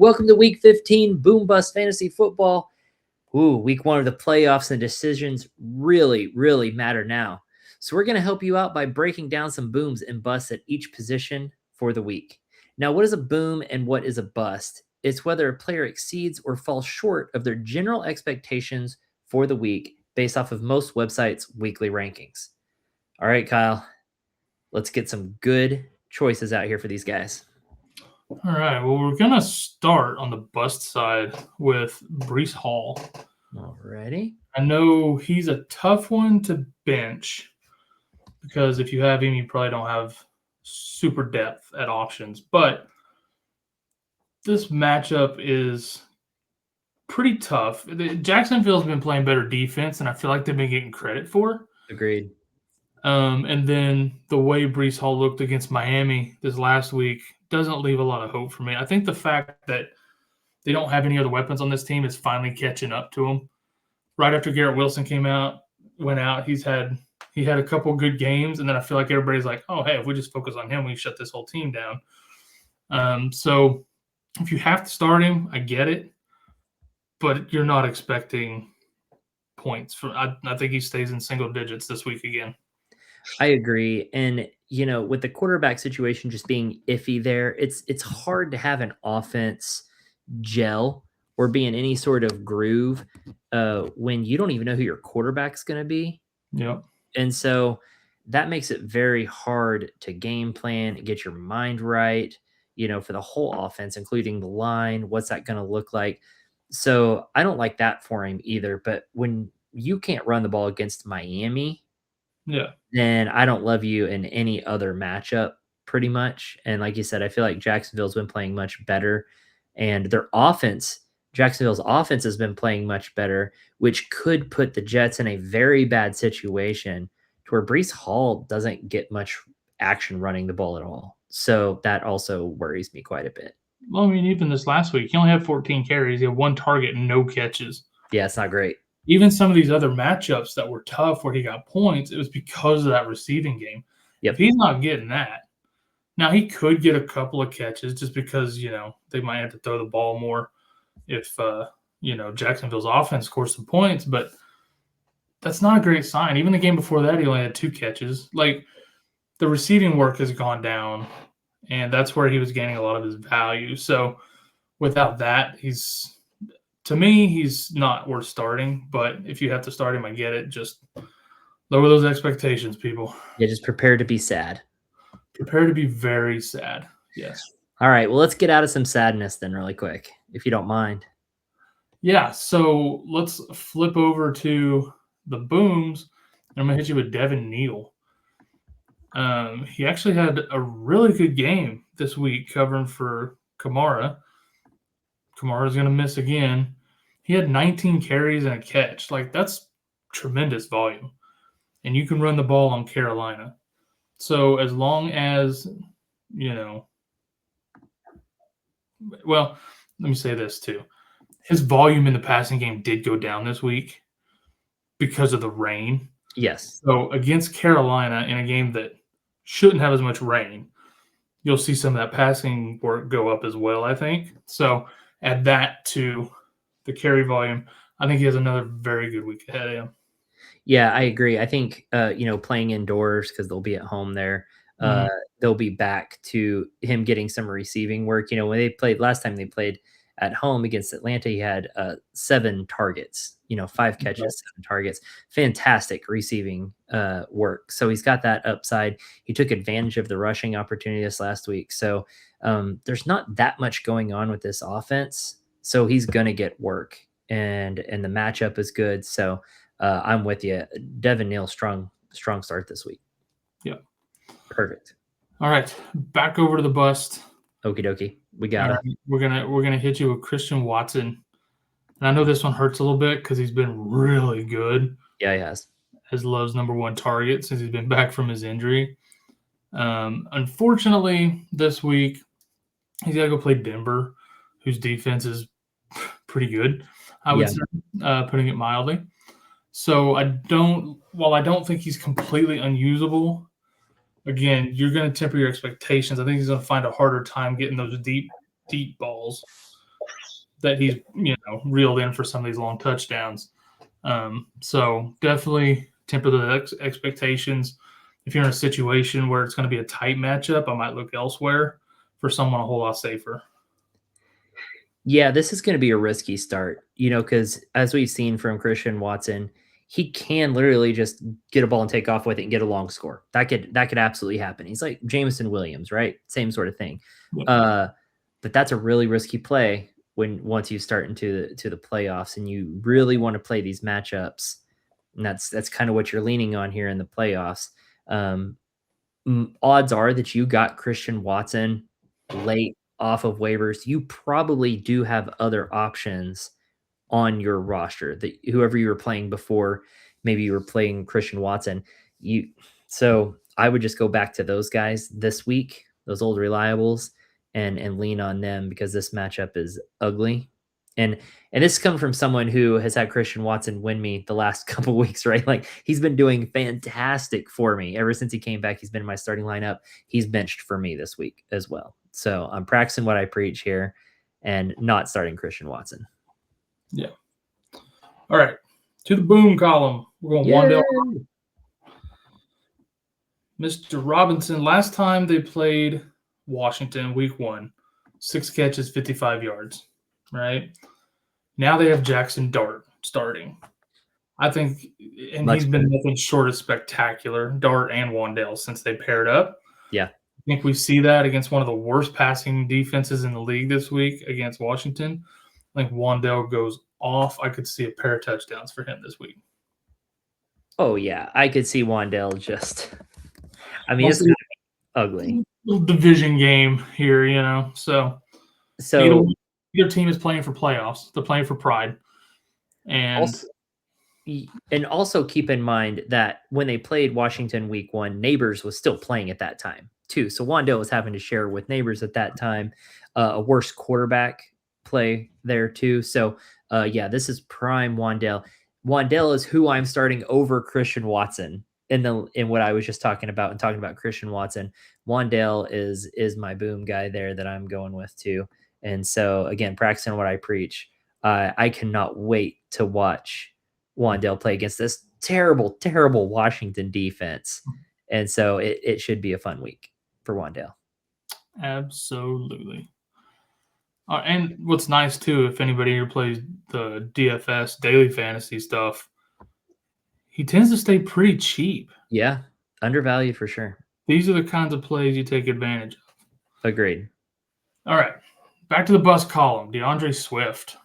Welcome to Week 15, Boom Bust Fantasy Football. Week 1 of the playoffs and decisions really matter now. So we're going to help you out by breaking down some booms and busts at each position for the week. Now, what is a boom and what is a bust? It's whether a player exceeds or falls short of their general expectations for the week based off of most websites' weekly rankings. All right, Kyle, let's get some good choices out here for these guys. All right. Well, we're going to start on the bust side with Breece Hall. Alrighty. I know he's a tough one to bench because if you have him, you probably don't have super depth at options. But this matchup is pretty tough. Jacksonville's been playing better defense, and I feel like they've been getting credit for. Agreed. And then the way Breece Hall looked against Miami this last week doesn't leave a lot of hope for me. I think the fact that they don't have any other weapons on this team is finally catching up to them. Right after Garrett Wilson went out, he had a couple good games, and then I feel like everybody's like, oh, hey, if we just focus on him, we shut this whole team down. So if you have to start him, I get it, but you're not expecting points. I think he stays in single digits this week again. I agree. And, with the quarterback situation just being iffy there, it's hard to have an offense gel or be in any sort of groove when you don't even know who your quarterback's going to be. Yep. And so that makes it very hard to game plan, get your mind right, for the whole offense, including the line. What's that going to look like? So I don't like that for him either. But when you can't run the ball against Miami, then I don't love you in any other matchup pretty much. And like you said, I feel like Jacksonville's been playing much better, and Jacksonville's offense has been playing much better, which could put the Jets in a very bad situation to where Breece Hall doesn't get much action running the ball at all. So that also worries me quite a bit. Well, I mean, even this last week, he only had 14 carries. He had 1 target and no catches. Yeah, it's not great. Even some of these other matchups that were tough where he got points, it was because of that receiving game. Yep. If he's not getting that, now he could get a couple of catches just because, they might have to throw the ball more if, Jacksonville's offense scores some points. But that's not a great sign. Even the game before that, he only had 2 catches. Like, the receiving work has gone down, and that's where he was gaining a lot of his value. So without that, to me, he's not worth starting, but if you have to start him, I get it. Just lower those expectations, people. Yeah, just prepare to be sad. Prepare to be very sad. Yes. All right, well, let's get out of some sadness then really quick, if you don't mind. Yeah, so let's flip over to the booms, and I'm going to hit you with Devin Neal. He actually had a really good game this week covering for Kamara. Kamara's going to miss again. He had 19 carries and a catch. Like, that's tremendous volume. And you can run the ball on Carolina. So as long as, well, let me say this too. His volume in the passing game did go down this week because of the rain. Yes. So against Carolina in a game that shouldn't have as much rain, you'll see some of that passing work go up as well, I think. So add that to the carry volume. I think he has another very good week ahead of him. Yeah, I agree. I think, playing indoors because they'll be at home there, they'll be back to him getting some receiving work. When they played last time they played at home against Atlanta, he had 7 targets, 5 catches, 7 targets. Fantastic receiving work. So he's got that upside. He took advantage of the rushing opportunity this last week. So there's not that much going on with this offense. So he's going to get work, and the matchup is good. So I'm with you. Devin Neal, strong start this week. Yeah. Perfect. All right. Back over to the bust. Okie dokie. We got it. We're gonna hit you with Christian Watson. And I know this one hurts a little bit because he's been really good. Yeah, he has. As Love's #1 target since he's been back from his injury. Unfortunately, this week, he's got to go play Denver, whose defense is pretty good, I would say, putting it mildly. So while I don't think he's completely unusable, again, you're going to temper your expectations. I think he's going to find a harder time getting those deep balls. that he's reeled in for some of these long touchdowns. So definitely temper the expectations. If you're in a situation where it's going to be a tight matchup, I might look elsewhere for someone a whole lot safer. Yeah, this is going to be a risky start, because as we've seen from Christian Watson, he can literally just get a ball and take off with it and get a long score. That could absolutely happen. He's like Jameson Williams, right? Same sort of thing. Yep. But that's a really risky play once you start into the playoffs and you really want to play these matchups. And that's kind of what you're leaning on here in the playoffs. Odds are that you got Christian Watson late off of waivers. You probably do have other options on your roster that whoever you were playing before, maybe you were playing Christian Watson. So I would just go back to those guys this week, those old reliables, and lean on them because this matchup is ugly. And this comes from someone who has had Christian Watson win me the last couple of weeks, right? Like he's been doing fantastic for me ever since he came back. He's been in my starting lineup. He's benched for me this week as well. So I'm practicing what I preach here and not starting Christian Watson. Yeah. All right. To the boom column. We're going Wan'Dale. Mr. Robinson, last time they played Washington week 1, 6 catches, 55 yards, right? Now they have Jackson Dart starting. I think, and he's been nothing short of spectacular, Dart and Wan'Dale, since they paired up. Yeah. I think we see that against one of the worst passing defenses in the league this week against Washington. I think Wan'Dale goes off. I could see a pair of touchdowns for him this week. Oh, yeah. I could see Wan'Dale just – I mean, it's going to be ugly. Little division game here, So either team is playing for playoffs. They're playing for pride. And also keep in mind that when they played Washington week 1, Neighbors was still playing at that time too. So Wan'Dale was having to share with Neighbors at that time a worse quarterback play there too. So yeah, this is prime Wan'Dale. Wan'Dale is who I'm starting over Christian Watson in what I was just talking about and talking about Christian Watson. Wan'Dale is my boom guy there that I'm going with too. And so again, practicing what I preach. I cannot wait to watch Wan'Dale play against this terrible, terrible Washington defense. And so it should be a fun week for Wan'Dale. Absolutely. And what's nice, too, if anybody here plays the DFS daily fantasy stuff, he tends to stay pretty cheap. Yeah, undervalued for sure. These are the kinds of plays you take advantage of. Agreed. All right, back to the bus column, DeAndre Swift.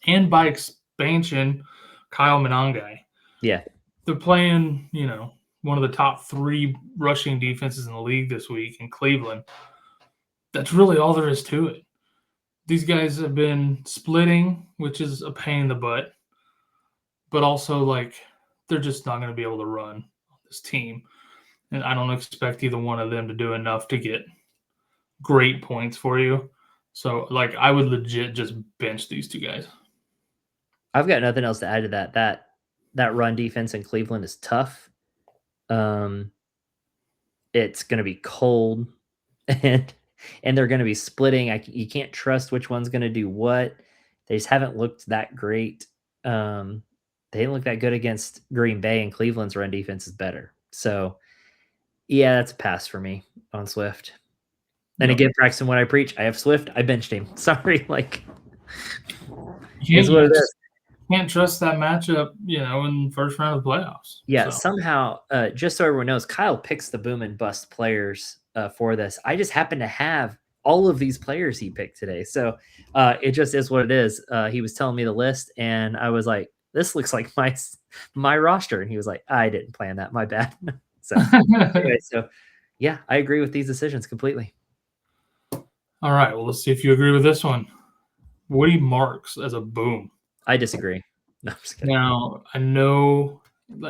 And by expansion, Kyle Monangai. Yeah. They're playing, one of the top 3 rushing defenses in the league this week in Cleveland. That's really all there is to it. These guys have been splitting, which is a pain in the butt. But also, they're just not going to be able to run on this team. And I don't expect either one of them to do enough to get great points for you. So, I would legit just bench these 2 guys. I've got nothing else to add to that. That run defense in Cleveland is tough. It's going to be cold, and they're going to be splitting. You can't trust which one's going to do what. They just haven't looked that great. They didn't look that good against Green Bay, and Cleveland's run defense is better. So, yeah, that's a pass for me on Swift. And again, practicing what I preach. I have Swift. I benched him. Sorry, here's what it is. Can't trust that matchup, in the first round of the playoffs. Yeah, somehow, just so everyone knows, Kyle picks the boom and bust players for this. I just happen to have all of these players he picked today. So it just is what it is. He was telling me the list, and I was like, this looks like my roster. And he was like, I didn't plan that. My bad. Anyway, yeah, I agree with these decisions completely. All right, well, let's see if you agree with this one. Woody Marks as a boom. I disagree. No, I'm just kidding. Now, I know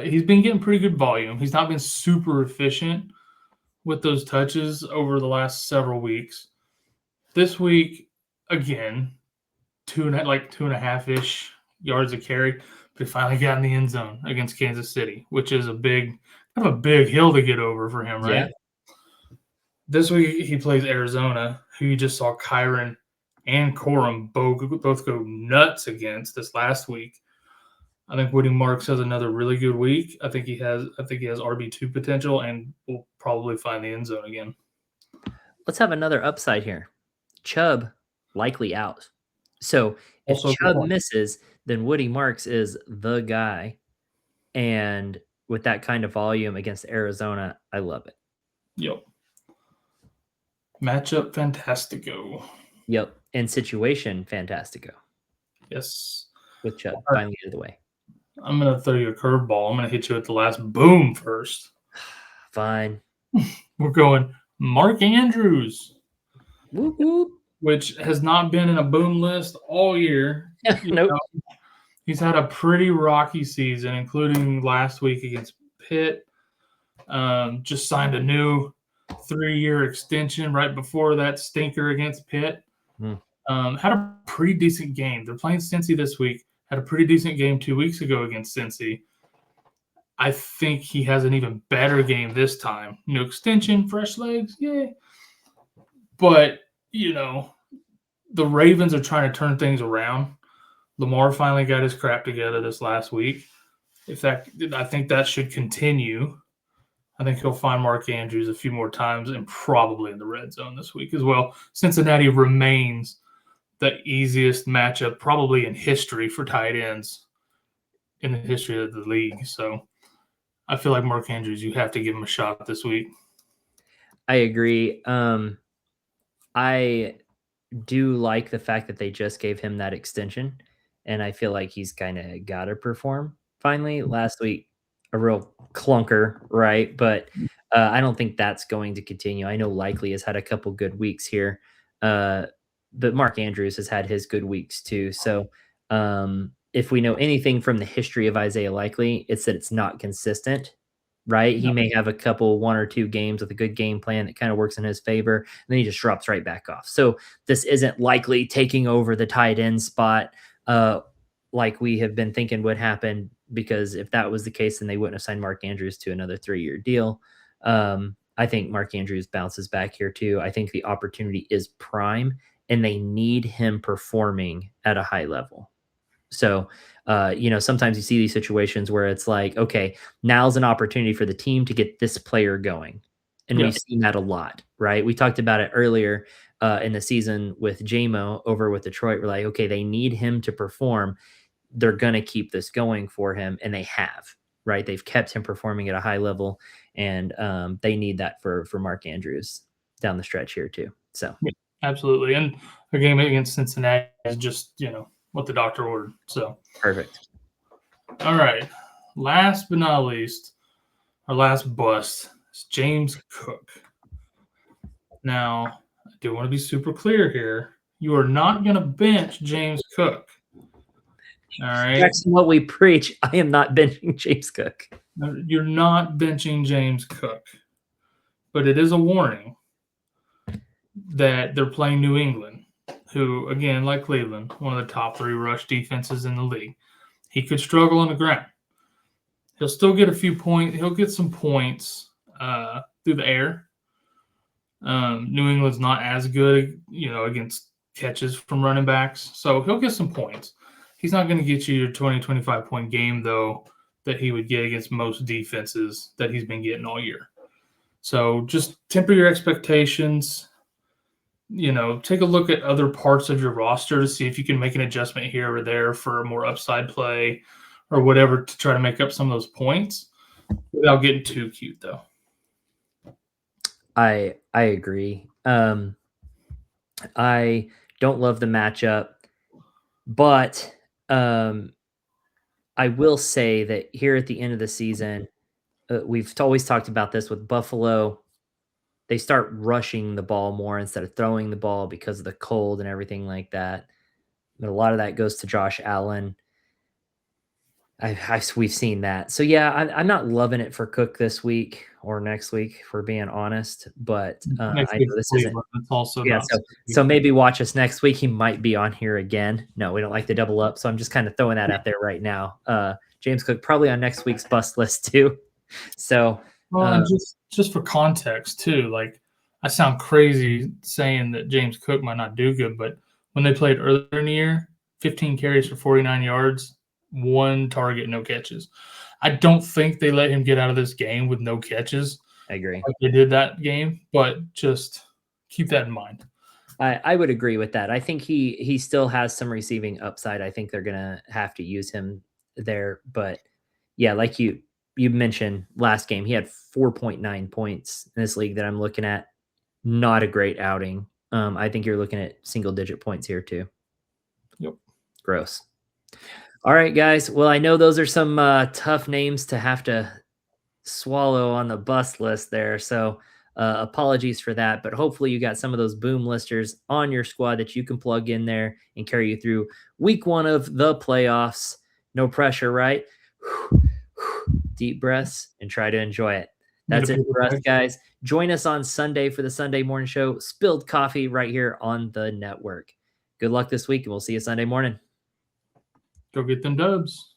he's been getting pretty good volume. He's not been super efficient with those touches over the last several weeks. This week, again, 2.5-ish yards a carry, but he finally got in the end zone against Kansas City, which is a big hill to get over for him, right? Yeah. This week he plays Arizona, who you just saw Kyron and Corum both go nuts against this last week. I think Woody Marks has another really good week. I think he has RB2 potential and will probably find the end zone again. Let's have another upside here. Chubb likely out. So if Also a good Chubb point. misses, then Woody Marks is the guy. And with that kind of volume against Arizona, I love it. Yep. Matchup fantastico. Yep. And situation fantastico Yes. with Chubb All right. finally out of the way. I'm going to throw you a curveball. I'm going to hit you at the last boom first. Fine. We're going Mark Andrews, Whoop, whoop. which has not been in a boom list all year. Nope. He's had a pretty rocky season, including last week against Pitt. Just signed a new 3-year extension right before that stinker against Pitt. Had a pretty decent game. They're playing Cincy this week. Had a pretty decent game 2 weeks ago against Cincy. I think he has an even better game this time. New extension, fresh legs, yay. But, the Ravens are trying to turn things around. Lamar finally got his crap together this last week. I think that should continue. I think he'll find Mark Andrews a few more times and probably in the red zone this week as well. Cincinnati remains the easiest matchup probably in history for tight ends in the history of the league. So I feel like Mark Andrews, you have to give him a shot this week. I agree. I do like the fact that they just gave him that extension, and I feel like he's kind of got to perform finally. Last week, a real clunker, right? But I don't think that's going to continue. I know Likely has had a couple good weeks here, but Mark Andrews has had his good weeks too. So if we know anything from the history of Isaiah Likely, it's that it's not consistent. Right, he may have a couple 1 or 2 games with a good game plan that kind of works in his favor, and then he just drops right back off. So this isn't Likely taking over the tight end spot, like we have been thinking would happen, because if that was the case, then they wouldn't have signed Mark Andrews to another 3-year deal. I think Mark Andrews bounces back here too. I think the opportunity is prime, and they need him performing at a high level. So, sometimes you see these situations where it's like, okay, now's an opportunity for the team to get this player going. And we've seen that a lot, right? We talked about it earlier in the season with JMO over with Detroit. We're like, okay, they need him to perform. They're going to keep this going for him. And they have, right? They've kept him performing at a high level. And they need that for Mark Andrews down the stretch here too. So, yeah, absolutely. And a game against Cincinnati is just, what the doctor ordered. So perfect. All right. Last but not least, our last bust is James Cook. Now, I do want to be super clear here. You are not going to bench James Cook. All right. That's what we preach. I am not benching James Cook. You're not benching James Cook. But it is a warning that they're playing New England, who, again, like Cleveland, one of the top 3 rush defenses in the league. He could struggle on the ground. He'll still get a few points. He'll get some points through the air. New England's not as good, against catches from running backs. So he'll get some points. He's not going to get you your 20, 25-point game, though, that he would get against most defenses that he's been getting all year. So just temper your expectations. Take a look at other parts of your roster to see if you can make an adjustment here or there for a more upside play or whatever to try to make up some of those points without getting too cute, though. I agree. I don't love the matchup, but I will say that here at the end of the season, we've always talked about this with Buffalo. They start rushing the ball more instead of throwing the ball because of the cold and everything like that. But a lot of that goes to Josh Allen. We've seen that. So, yeah, I'm not loving it for Cook this week or next week, for being honest. But I know this isn't. Also yeah, so maybe watch us next week. He might be on here again. No, we don't like to double up. So I'm just kind of throwing that out there right now. James Cook probably on next week's bust list too. So, and just for context too, like I sound crazy saying that James Cook might not do good, but when they played earlier in the year, 15 carries for 49 yards, 1 target, no catches. I don't think they let him get out of this game with no catches I agree. like they did that game, but just keep that in mind. I would agree with that. I think he still has some receiving upside. I think they're gonna have to use him there. But yeah, like you mentioned last game, he had 4.9 points in this league that I'm looking at. Not a great outing. I think you're looking at single digit points here too. Yep. Gross. All right, guys. Well, I know those are some tough names to have to swallow on the bust list there. So apologies for that. But hopefully you got some of those boom listers on your squad that you can plug in there and carry you through week 1 of the playoffs. No pressure, right? Deep breaths and try to enjoy it. That's it for us, guys. Join us on Sunday for the Sunday morning show, Spilled Coffee, right here on the network. Good luck this week, and we'll see you Sunday morning. Go get them dubs.